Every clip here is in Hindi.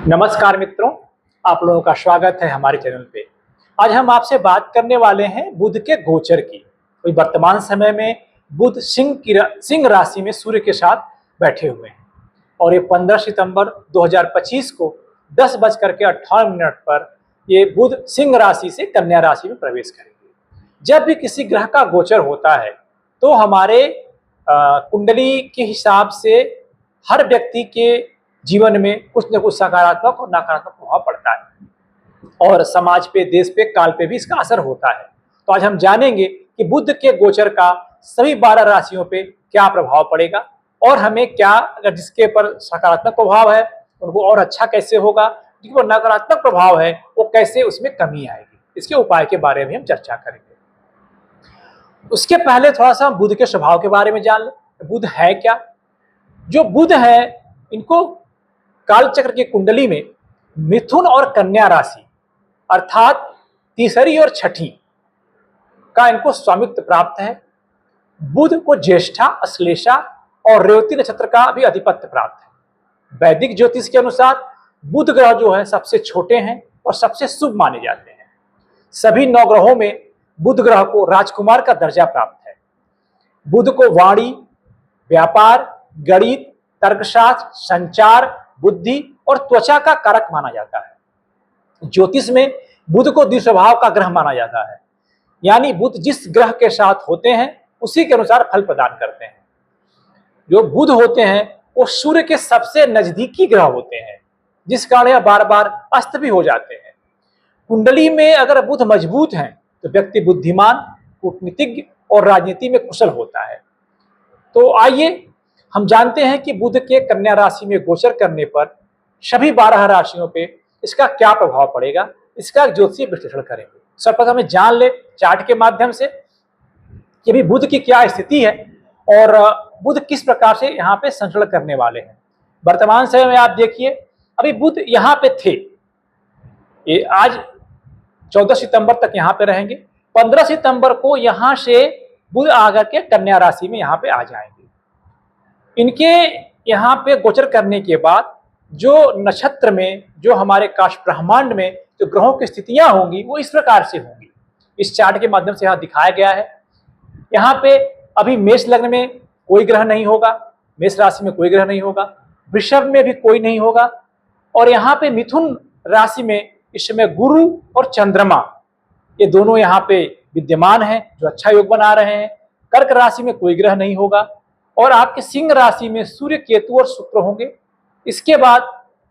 नमस्कार मित्रों, आप लोगों का स्वागत है हमारे चैनल पे। आज हम आपसे बात करने वाले हैं बुध के गोचर की। तो वर्तमान समय में बुध सिंह राशि में सूर्य के साथ बैठे हुए हैं और ये 15 सितंबर 2025 को 10:58 पर ये बुध सिंह राशि से कन्या राशि में प्रवेश करेंगे। जब भी किसी ग्रह का गोचर होता है तो हमारे कुंडली के हिसाब से हर व्यक्ति के जीवन में कुछ न कुछ सकारात्मक और नकारात्मक प्रभाव पड़ता है और समाज पे, देश पे, काल पे भी इसका असर होता है। तो आज हम जानेंगे कि बुध के गोचर का सभी 12 राशियों पे क्या प्रभाव पड़ेगा और हमें क्या, अगर जिसके पर सकारात्मक प्रभाव है उनको और अच्छा कैसे होगा, जिसके पर नकारात्मक प्रभाव है वो कैसे उसमें कमी आएगी, इसके उपाय के बारे में हम चर्चा करेंगे। उसके पहले थोड़ा सा बुध के स्वभाव के बारे में जान लें। बुध है क्या? जो बुध है इनको कालचक्र की कुंडली में मिथुन और कन्या राशि अर्थात तीसरी और छठी का इनको स्वामित्व प्राप्त है। बुध को ज्येष्ठा, अश्लेषा और रेवती नक्षत्र का भी अधिपत्य प्राप्त है। वैदिक ज्योतिष के अनुसार बुध ग्रह जो है सबसे छोटे हैं और सबसे शुभ माने जाते हैं। सभी 9 ग्रहों में बुध ग्रह को राजकुमार का दर्जा प्राप्त है। बुध को वाणी, व्यापार, गणित, तर्कशास्त्र, संचार, बुद्धि और त्वचा का कारक माना जाता है। ज्योतिष में बुध को द्विस्वभाव का ग्रह माना जाता है, यानी बुध जिस ग्रह के साथ होते हैं उसी के अनुसार फल प्रदान करते हैं। जो बुध होते हैं वो सूर्य के सबसे नजदीकी ग्रह होते हैं, जिस कारण यह बार बार अस्त भी हो जाते हैं। कुंडली में अगर बुध मजबूत हैं तो व्यक्ति बुद्धिमान, कूटनीतिज्ञ और राजनीति में कुशल होता है। तो आइए हम जानते हैं कि बुध के कन्या राशि में गोचर करने पर सभी 12 राशियों पे इसका क्या प्रभाव पड़ेगा, इसका ज्योतिषीय विश्लेषण करेंगे। सर्वप्रथम हमें जान ले चार्ट के माध्यम से कि अभी बुध की क्या स्थिति है और बुध किस प्रकार से यहाँ पे संचरण करने वाले हैं। वर्तमान समय में आप देखिए, अभी बुध यहाँ पे थे, ये आज 14 सितंबर तक यहाँ पे रहेंगे। 15 सितंबर को यहाँ से बुध आकर के कन्या राशि में यहाँ पे आ जाएंगे। इनके यहाँ पे गोचर करने के बाद जो नक्षत्र में, जो हमारे काश ब्रह्मांड में जो ग्रहों की स्थितियां होंगी वो इस प्रकार से होंगी। इस चार्ट के माध्यम से यहाँ दिखाया गया है। यहाँ पे अभी मेष लग्न में कोई ग्रह नहीं होगा, मेष राशि में कोई ग्रह नहीं होगा, वृषभ में भी कोई नहीं होगा और यहाँ पे मिथुन राशि में इस समय गुरु और चंद्रमा ये दोनों यहाँ पे विद्यमान हैं जो अच्छा योग बना रहे हैं। कर्क राशि में कोई ग्रह नहीं होगा और आपके सिंह राशि में सूर्य, केतु और शुक्र होंगे। इसके बाद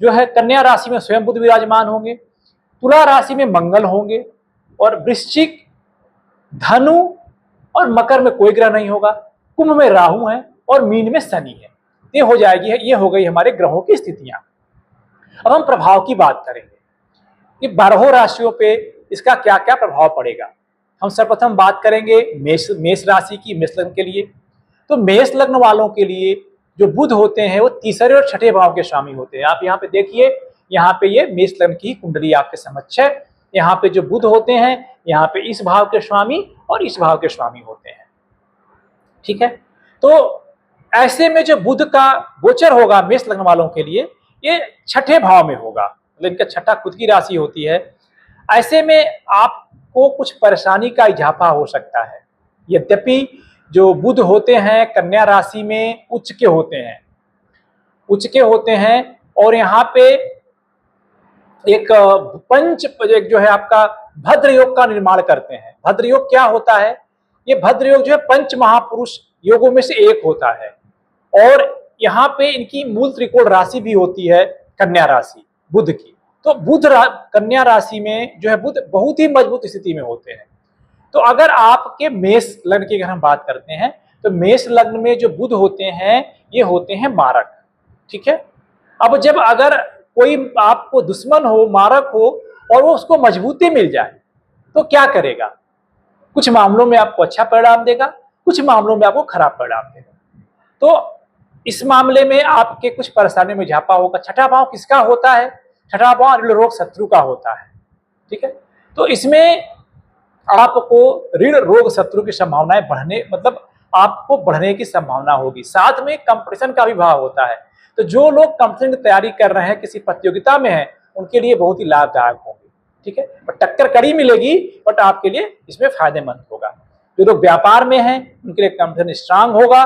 जो है कन्या राशि में स्वयं बुध विराजमान होंगे, तुला राशि में मंगल होंगे और वृश्चिक, धनु और मकर में कोई ग्रह नहीं होगा। कुंभ में राहु है और मीन में शनि है। ये हो जाएगी, ये हो गई हमारे ग्रहों की स्थितियां। अब हम प्रभाव की बात करेंगे कि 12 राशियों पे इसका क्या क्या प्रभाव पड़ेगा। हम सर्वप्रथम बात करेंगे मेष राशि की, मेष लग्न के लिए। तो मेष लग्न वालों के लिए जो बुध होते हैं वो तीसरे और छठे भाव के स्वामी होते हैं। आप यहाँ पे देखिए, यहाँ पे ये मेष लग्न की कुंडली आपके समक्ष है। यहाँ पे जो बुध होते हैं यहाँ पे इस भाव के स्वामी और इस भाव के स्वामी होते हैं। ठीक है, तो ऐसे में जो बुध का गोचर होगा मेष लग्न वालों के लिए ये छठे भाव में होगा, मतलब इनका छठा खुद की राशि होती है। ऐसे में आपको कुछ परेशानी का इजाफा हो सकता है। यद्यपि जो बुध होते हैं कन्या राशि में उच्च के होते हैं और यहाँ पे एक जो है आपका भद्र योग का निर्माण करते हैं। भद्र योग क्या होता है? ये भद्र योग जो है पंच महापुरुष योगों में से एक होता है और यहाँ पे इनकी मूल त्रिकोण राशि भी होती है कन्या राशि बुध की। तो कन्या राशि में जो है बुध बहुत ही मजबूत स्थिति में होते हैं। तो अगर आपके मेष लग्न की अगर हम बात करते हैं तो मेष लग्न में जो बुध होते हैं ये होते हैं मारक। ठीक है, अब जब अगर कोई आपको दुश्मन हो, मारक हो और वो उसको मजबूती मिल जाए तो क्या करेगा? कुछ मामलों में आपको अच्छा परिणाम देगा, कुछ मामलों में आपको खराब परिणाम देगा। तो इस मामले में आपके कुछ परेशानी में इजाफा होगा। छठा भाव किसका होता है? छठा भाव ऋण रोग शत्रु का होता है। ठीक है, तो इसमें आपको ऋण रोग शत्रु की संभावनाएं बढ़ने, मतलब आपको बढ़ने की संभावना होगी। साथ में कंपटीशन का भी भाव होता है। तो जो लोग कंपटीशन की तैयारी कर रहे हैं, किसी प्रतियोगिता में हैं, उनके लिए बहुत ही लाभदायक होंगे। ठीक है, और टक्कर कड़ी मिलेगी, बट आपके लिए इसमें फायदेमंद होगा। जो लोग व्यापार में हैं उनके लिए कंपटीशन स्ट्रांग होगा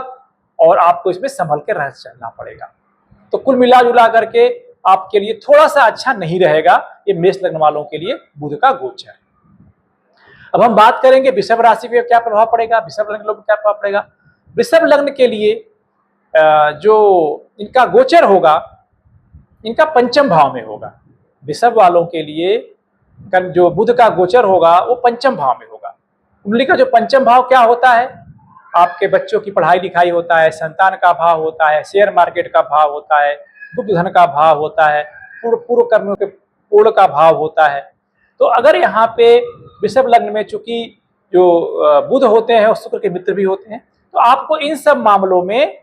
और आपको इसमें संभल के रह चलना पड़ेगा। तो कुल मिला जुला करके आपके लिए थोड़ा सा अच्छा नहीं रहेगा ये मेष लग्न वालों के लिए बुध का गोचर। अब हम बात करेंगे वृषभ राशि पे क्या प्रभाव पड़ेगा, वृषभ लग्न के लोगों पर क्या प्रभाव पड़ेगा। वृषभ लग्न के लिए जो इनका गोचर होगा, इनका पंचम भाव में होगा। वृषभ वालों के लिए जो बुध का गोचर होगा वो पंचम भाव में होगा। कुंडली का जो पंचम भाव क्या होता है, आपके बच्चों की पढ़ाई लिखाई होता है, संतान का भाव होता है, शेयर मार्केट का भाव होता है, गुप्त धन का भाव होता है, पूर्व कर्मों के पूर्ण का भाव होता है। तो अगर यहाँ पे वृषभ लग्न में चूंकि जो बुध होते हैं और शुक्र के मित्र भी होते हैं, तो आपको इन सब मामलों में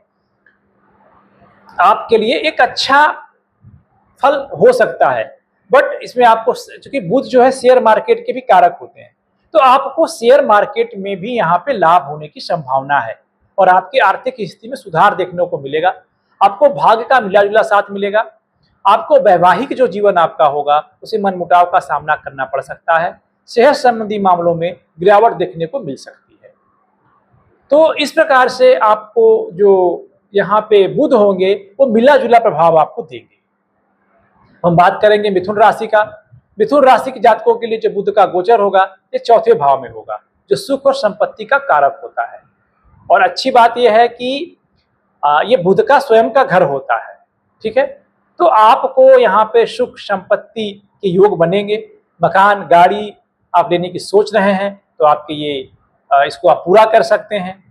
आपके लिए एक अच्छा फल हो सकता है। बट इसमें आपको, चूंकि बुध जो है शेयर मार्केट के भी कारक होते हैं, तो आपको शेयर मार्केट में भी यहाँ पे लाभ होने की संभावना है और आपकी आर्थिक स्थिति में सुधार देखने को मिलेगा। आपको भाग्य का मिला जुला साथ मिलेगा। आपको वैवाहिक जो जीवन आपका होगा उसे मनमुटाव का सामना करना पड़ सकता है। सेहत संबंधी मामलों में गिरावट देखने को मिल सकती है। तो इस प्रकार से आपको जो यहाँ पे बुध होंगे वो मिला जुला प्रभाव आपको देंगे। हम बात करेंगे मिथुन राशि का। मिथुन राशि के जातकों के लिए जो बुध का गोचर होगा ये चौथे भाव में होगा, जो सुख और संपत्ति का कारक होता है। और अच्छी बात यह है कि ये बुध का स्वयं का घर होता है। ठीक है, तो आपको यहाँ पे सुख संपत्ति के योग बनेंगे। मकान गाड़ी आप लेने की सोच रहे हैं तो आपके ये इसको आप पूरा कर सकते हैं।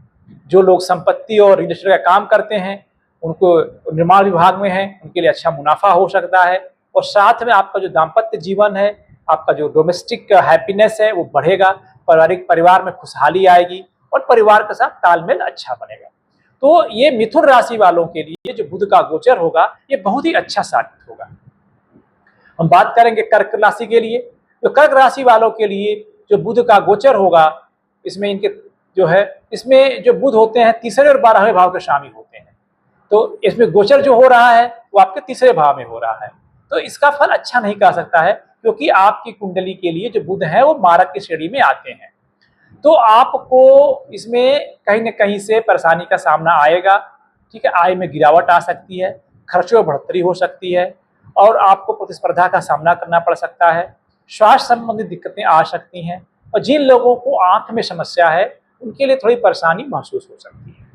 जो लोग संपत्ति और रियल एस्टेट का काम करते हैं, उनको निर्माण विभाग में हैं, उनके लिए अच्छा मुनाफा हो सकता है। और साथ में आपका जो दाम्पत्य जीवन है, आपका जो डोमेस्टिक हैप्पीनेस है वो बढ़ेगा। परिवार में खुशहाली आएगी और परिवार के साथ तालमेल अच्छा बनेगा। तो ये मिथुन राशि वालों के लिए जो बुध का गोचर होगा ये बहुत ही अच्छा साबित होगा। हम बात करेंगे कर्क राशि के लिए। तो कर्क राशि वालों के लिए जो बुध का गोचर होगा, इसमें इनके जो है, इसमें जो बुध होते हैं तीसरे और 12वें भाव के शामिल होते हैं। तो इसमें गोचर जो हो रहा है वो आपके तीसरे भाव में हो रहा है। तो इसका फल अच्छा नहीं कह सकता है, क्योंकि आपकी कुंडली के लिए जो बुध है वो मारक की श्रेणी में आते हैं। तो आपको इसमें कहीं न कहीं से परेशानी का सामना आएगा। ठीक है, आय में गिरावट आ सकती है, खर्चों में बढ़ोतरी हो सकती है और आपको प्रतिस्पर्धा का सामना करना पड़ सकता है। स्वास्थ्य संबंधी दिक्कतें आ सकती हैं और जिन लोगों को आंख में समस्या है उनके लिए थोड़ी परेशानी महसूस हो सकती है।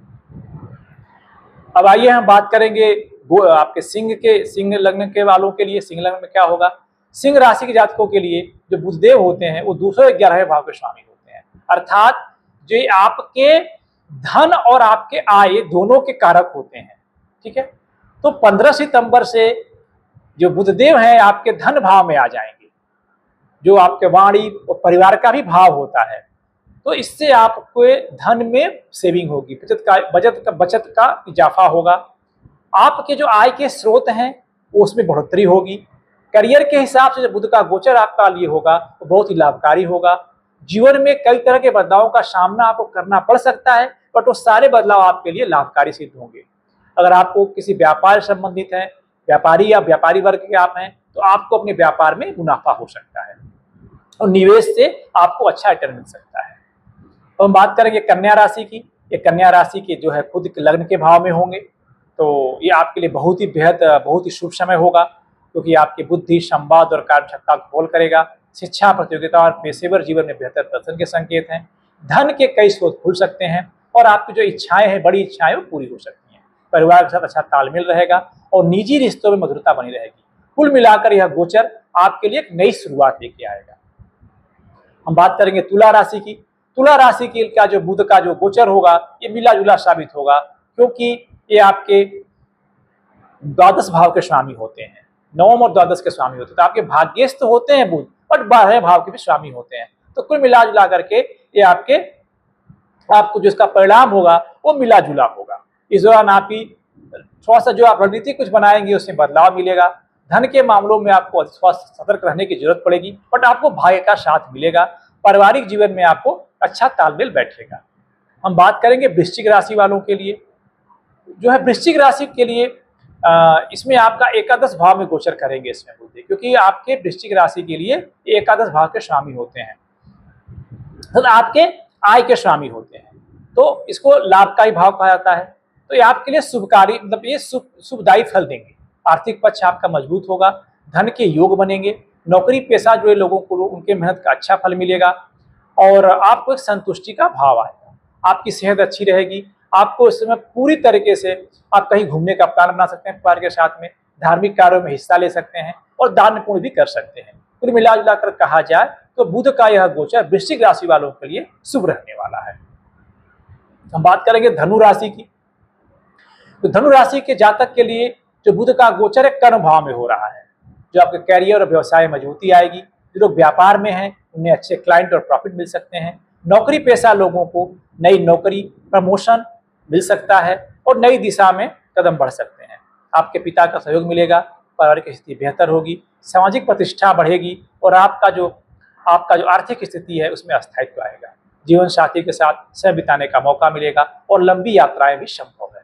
अब आइए हम बात करेंगे आपके सिंह लग्न के वालों के लिए। सिंह लग्न में क्या होगा, सिंह राशि के जातकों के लिए जो बुधदेव होते हैं वो दूसरे 11वें भाव के शामिल होते हैं। अर्थात जो आपके धन और आपके आय दोनों के कारक होते हैं। ठीक है, तो 15 सितंबर से जो बुधदेव हैं आपके धन भाव में आ जाएंगे, जो आपके वाणी और परिवार का भी भाव होता है। तो इससे आपको धन में सेविंग होगी, बचत का इजाफा होगा। आपके जो आय के स्रोत हैं उसमें बढ़ोतरी होगी। करियर के हिसाब से जो बुध का गोचर आपका लिए होगा वो बहुत ही लाभकारी होगा। जीवन में कई तरह के बदलावों का सामना आपको करना पड़ सकता है, बट वो सारे बदलाव आपके लिए लाभकारी सिद्ध होंगे। अगर आपको किसी व्यापार से संबंधित है, व्यापारी या व्यापारी वर्ग के आप हैं, तो आपको अपने व्यापार में मुनाफा हो सकता है और निवेश से आपको अच्छा रिटर्न मिल सकता है। तो हम बात करेंगे कन्या राशि की। ये कन्या राशि के जो है खुद के लग्न के भाव में होंगे, तो ये आपके लिए बहुत ही शुभ समय होगा, क्योंकि आपकी बुद्धि, संवाद और कार्यक्षमता को खोल करेगा। शिक्षा, प्रतियोगिता और पेशेवर जीवन में बेहतर प्रदर्शन के संकेत हैं। धन के कई स्रोत खुल सकते हैं और आपकी जो इच्छाएं हैं, बड़ी इच्छाएं, वो पूरी हो सकती हैं। परिवार के साथ अच्छा तालमेल रहेगा और निजी रिश्तों में मधुरता बनी रहेगी। कुल मिलाकर यह गोचर आपके लिए एक नई शुरुआत लेके आएगा। हम बात करेंगे तुला राशि की। तुला राशि की का जो बुध का जो गोचर होगा ये मिला जुला साबित होगा, क्योंकि ये आपके द्वादश भाव के स्वामी होते हैं, नवम और द्वादश के स्वामी होते हैं। तो आपके भाग्यस्थ होते हैं बुध, बट 12वें भाव के भी स्वामी होते हैं। तो कुल मिला जुला करके ये आपको जो इसका परिणाम होगा वो मिला जुला होगा। इस दौरान आप ही थोड़ा सा जो आप रणनीति कुछ बनाएंगे उसमें बदलाव मिलेगा। धन के मामलों में आपको सतर्क रहने की जरूरत पड़ेगी, बट आपको भाग्य का साथ मिलेगा। पारिवारिक जीवन में आपको अच्छा तालमेल बैठेगा। हम बात करेंगे वृश्चिक राशि वालों के लिए। जो है वृश्चिक राशि के लिए इसमें आपका एकादश भाव में गोचर करेंगे इसमें बुध, क्योंकि आपके वृश्चिक राशि के लिए एकादश भाव के स्वामी होते हैं, तो आपके आय के स्वामी होते हैं, तो इसको लाभकारी भाव कहा जाता है। तो ये आपके लिए शुभकारी, मतलब ये शुभदायी फल देंगे। आर्थिक पक्ष आपका मजबूत होगा, धन के योग बनेंगे, नौकरी पेशा जुड़े लोगों को उनके मेहनत का अच्छा फल मिलेगा और आपको एक संतुष्टि का भाव आएगा। आपकी सेहत अच्छी रहेगी, आपको इस समय पूरी तरीके से आप कहीं घूमने का प्लान बना सकते हैं परिवार के साथ में, धार्मिक कार्यों में हिस्सा ले सकते हैं और दान पुण्य भी कर सकते हैं। कुल मिला जुला कर कहा जाए तो बुध का यह गोचर वृश्चिक राशि वालों के लिए शुभ रहने वाला है। हम बात करेंगे धनु राशि की। तो धनु राशि के जातक के लिए जो बुध का गोचर है कर्म भाव में हो रहा है, जो आपके कैरियर और व्यवसाय में मजबूती आएगी। जो लोग व्यापार में हैं उन्हें अच्छे क्लाइंट और प्रॉफिट मिल सकते हैं। नौकरी पेशा लोगों को नई नौकरी, प्रमोशन मिल सकता है और नई दिशा में कदम बढ़ सकते हैं। आपके पिता का सहयोग मिलेगा, पारिवारिक स्थिति बेहतर होगी, सामाजिक प्रतिष्ठा बढ़ेगी और आपका जो आर्थिक स्थिति है उसमें स्थायित्व आएगा। जीवन साथी के साथ समय बिताने का मौका मिलेगा और लंबी यात्राएं भी संभव है।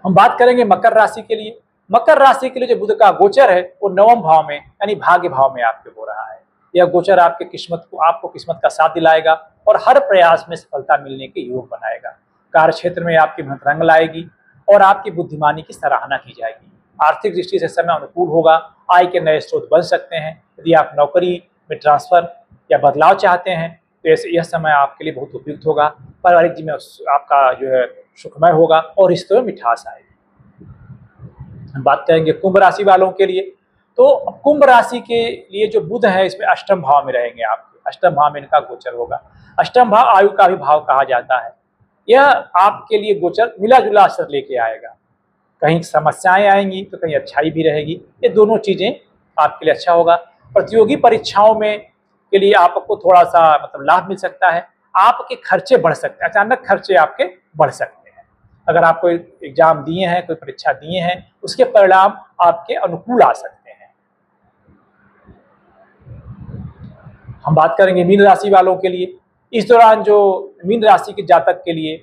हम बात करेंगे मकर राशि के लिए। मकर राशि के लिए जो बुध का गोचर है वो नवम भाव में यानी भाग्य भाव में आपके हो रहा है। यह गोचर आपको किस्मत का साथ दिलाएगा और हर प्रयास में सफलता मिलने के योग बनाएगा। कार्य क्षेत्र में आपकी मेहनत रंग लाएगी और आपकी बुद्धिमानी की सराहना की जाएगी। आर्थिक दृष्टि से समय अनुकूल होगा, आय के नए स्रोत बन सकते हैं। यदि आप नौकरी में ट्रांसफर या बदलाव चाहते हैं तो यह समय आपके लिए बहुत उपयुक्त होगा। पारिवारिक जीवन में आपका जो है सुखमय होगा और रिश्तों में मिठास आएगी। हम बात करेंगे कुंभ राशि वालों के लिए। तो कुंभ राशि के लिए जो बुध है इसमें अष्टम भाव में रहेंगे आपके, अष्टम भाव में इनका गोचर होगा। अष्टम भाव आयु का भी भाव कहा जाता है। यह आपके लिए गोचर मिला जुला असर लेके आएगा, कहीं समस्याएं आएंगी तो कहीं अच्छाई भी रहेगी। ये दोनों चीजें आपके लिए अच्छा होगा। प्रतियोगी परीक्षाओं में के लिए आपको थोड़ा सा मतलब लाभ मिल सकता है। आपके खर्चे बढ़ सकते हैं, अचानक खर्चे आपके बढ़ सकते हैं। अगर आप कोई एग्जाम दिए हैं, कोई परीक्षा दिए हैं, उसके परिणाम आपके अनुकूल आ सकते हैं। हम बात करेंगे मीन राशि वालों के लिए। इस दौरान जो मीन राशि के जातक के लिए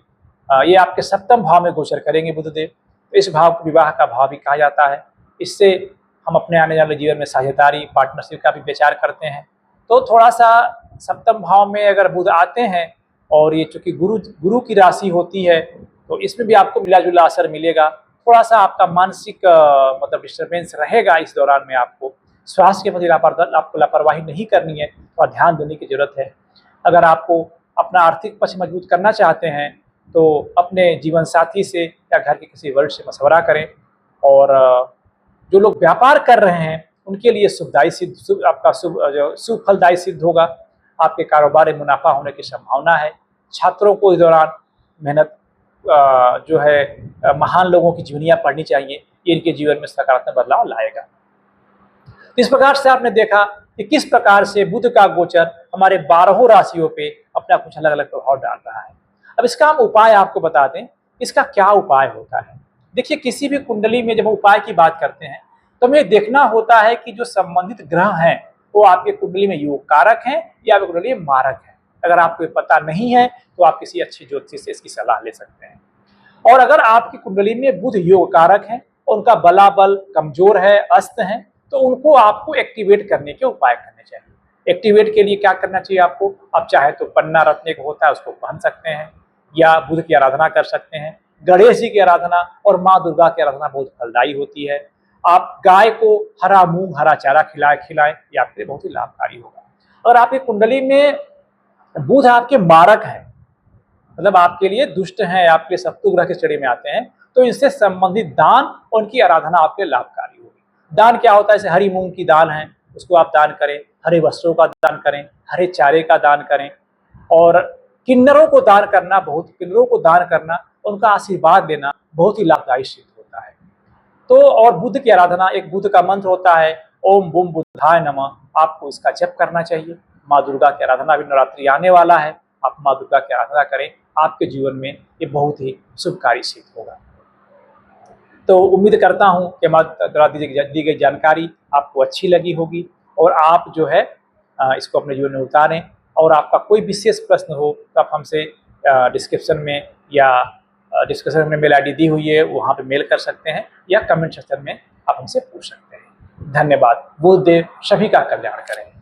ये आपके सप्तम भाव में गोचर करेंगे बुधदेव। इस भाव को विवाह का भाव भी कहा जाता है। इससे हम अपने आने वाले जीवन में साझेदारी, पार्टनरशिप का भी विचार करते हैं। तो थोड़ा सा सप्तम भाव में अगर बुध आते हैं और ये चूंकि गुरु की राशि होती है तो इसमें भी आपको मिला जुला असर मिलेगा। थोड़ा सा आपका मानसिक मतलब डिस्टर्बेंस रहेगा इस दौरान में। आपको स्वास्थ्य के प्रति आपको लापरवाही नहीं करनी है, थोड़ा ध्यान देने की जरूरत है। अगर आपको अपना आर्थिक पक्ष मजबूत करना चाहते हैं तो अपने जीवन साथी से या घर के किसी वरिष्ठ से मशवरा करें। और जो लोग व्यापार कर रहे हैं उनके लिए शुभ फलदायी सिद्ध होगा। आपके कारोबार में मुनाफा होने की संभावना है। छात्रों को इस दौरान मेहनत जो है महान लोगों की जीवनियाँ पढ़नी चाहिए, ये इनके जीवन में सकारात्मक बदलाव लाएगा। इस प्रकार से आपने देखा कि किस प्रकार से बुध का गोचर हमारे 12 राशियों पे अपना कुछ अलग अलग प्रभाव डाल रहा है। अब इसका हम उपाय आपको बता दें, इसका क्या उपाय होता है। देखिए, किसी भी कुंडली में जब हम उपाय की बात करते हैं तो हमें देखना होता है कि जो संबंधित ग्रह हैं वो आपके कुंडली में योग कारक हैं या आपकी कुंडली में मारक है। अगर आपको पता नहीं है तो आप किसी अच्छे ज्योतिषी से इसकी सलाह ले सकते हैं। और अगर आपकी कुंडली में बुध योग कारक है, उनका बलाबल कमजोर है, अस्त है, तो उनको आपको एक्टिवेट करने के उपाय करने चाहिए। एक्टिवेट के लिए क्या करना चाहिए आपको, आप चाहे तो पन्ना रत्न एक होता है उसको पहन सकते हैं या बुध की आराधना कर सकते हैं। गणेश जी की आराधना और माँ दुर्गा की आराधना बहुत फलदायी होती है। आप गाय को हरा मूंग हरा चारा खिलाएं, ये आपके लिए बहुत ही लाभकारी होगा। और आपकी कुंडली में बुध आपके मारक है, मतलब आपके लिए दुष्ट हैं, आपके शत्रु ग्रह के श्रेणी में आते हैं, तो इनसे संबंधित दान और उनकी आराधना आपके लाभकारी होगी। दान क्या होता है, जैसे हरी मूंग की दाल है उसको आप दान करें, हरे वस्त्रों का दान करें, हरे चारे का दान करें। और किन्नरों को दान करना, उनका आशीर्वाद लेना बहुत ही लाभदायी सिद्ध होता है। तो और बुध की आराधना, एक बुध का मंत्र होता है ओम बुम बुधाय नमः, आपको इसका जप करना चाहिए। माँ दुर्गा की आराधना, भी नवरात्रि आने वाला है, आप माँ दुर्गा की आराधना करें, आपके जीवन में ये बहुत ही शुभकारी सिद्ध होगा। तो उम्मीद करता हूँ कि हमारे द्वारा दी गई जानकारी आपको अच्छी लगी होगी और आप जो है इसको अपने जीवन में उतारें। और आपका कोई विशेष प्रश्न हो तो आप हमसे डिस्क्रिप्शन में या डिस्कशन में मेल आईडी दी हुई है, वहाँ पे मेल कर सकते हैं या कमेंट सेक्शन में आप हमसे पूछ सकते हैं। धन्यवाद। बुधदेव सभी का कल्याण करें।